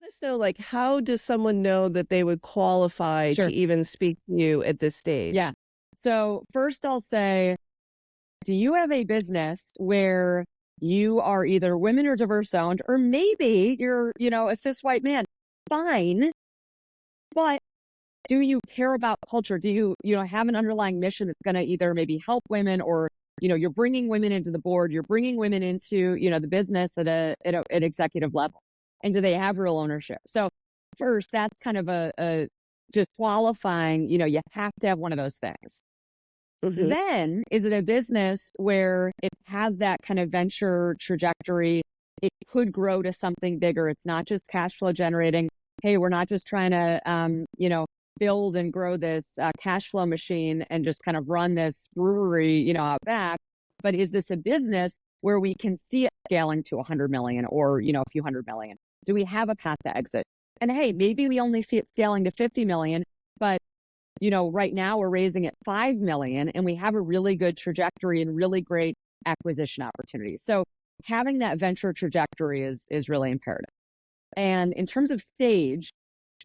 us know, like, how does someone know that they would qualify Sure. to even speak to you at this Yeah. stage? So first I'll say, do you have a business where you are either women or diverse owned, or maybe you're, a cis white man? Fine. But do you care about culture? Do you, have an underlying mission that's going to either maybe help women, or, you're bringing women into the board, you're bringing women into, the business at an executive level, and do they have real ownership? So first, that's kind of a just qualifying, you have to have one of those things. Mhm. Then is it a business where it has that kind of venture trajectory? It could grow to something bigger. It's not just cash flow generating. Hey, we're not just trying to, build and grow this cash flow machine and just kind of run this brewery, out back. But is this a business where we can see it scaling to 100 million or, a few hundred million? Do we have a path to exit? And hey, maybe we only see it scaling to 50 million, but right now we're raising at 5 million and we have a really good trajectory and really great acquisition opportunities. So having that venture trajectory is really imperative. And in terms of stage,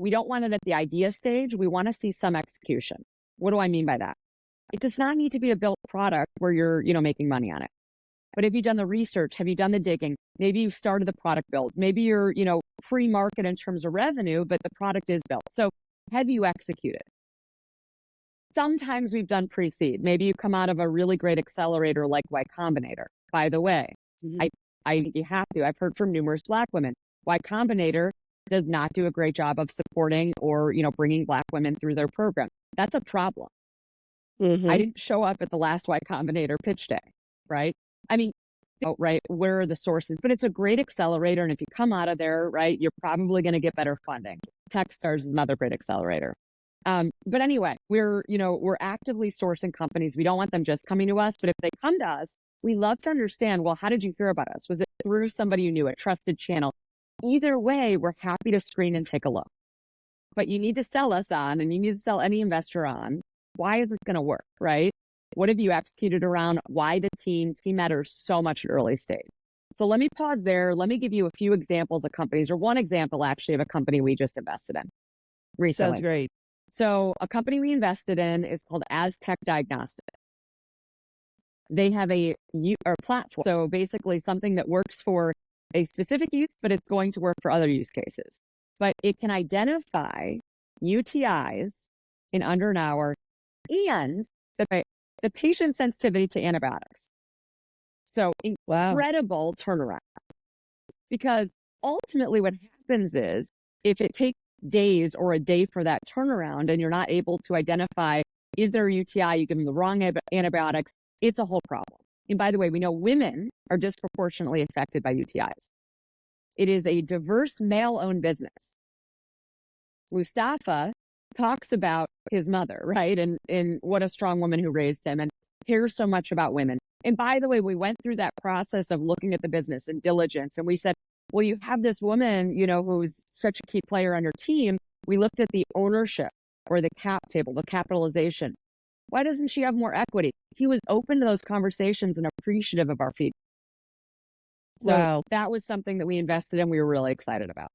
we don't want it at the idea stage. We want to see some execution. What do I mean by that? It does not need to be a built product where you're, making money on it. But have you done the research? Have you done the digging? Maybe you've started the product build. Maybe you're, pre-market in terms of revenue, but the product is built. So have you executed? Sometimes we've done pre-seed. Maybe you come out of a really great accelerator like Y Combinator. By the way, Mhm. you have to. I've heard from numerous Black women. Y Combinator does not do a great job of supporting or, bringing Black women through their program. That's a problem. I Mhm. didn't show up at the last Y Combinator pitch day, right? I mean, right, where are the sources? But it's a great accelerator. And if you come out of there, right, you're probably going to get better funding. Techstars is another great accelerator. But anyway, we're actively sourcing companies. We don't want them just coming to us, but if they come to us, we love to understand, well, how did you hear about us? Was it through somebody you knew, a trusted channel? Either way, we're happy to screen and take a look. But you need to sell us on, and you need to sell any investor on, why is this going to work, right? What have you executed around? Why the team? Team matters so much at early stage. So let me pause there. Let me give you a few examples of companies, or one example actually of a company we just invested in Sounds recently. great. So a company we invested in is called Aztec Diagnostics. They have a platform. So basically something that works for a specific use, but it's going to work for other use cases. But it can identify UTIs in under an hour and the patient sensitivity to antibiotics. So Wow. incredible turnaround. Because ultimately what happens is if it takes days or a day for that turnaround and you're not able to identify is there a UTI, you give them the wrong antibiotics, it's a whole problem. And by the way, we know women are disproportionately affected by UTIs. It is a diverse male-owned business. Mustafa talks about his mother, right? And what a strong woman who raised him and cares so much about women. And by the way, we went through that process of looking at the business and diligence. And we said, well, you have this woman, who's such a key player on your team. We looked at the ownership or the cap table, the capitalization. Why doesn't she have more equity? He was open to those conversations and appreciative of our feedback. So Wow. that was something that we invested in. We were really excited about.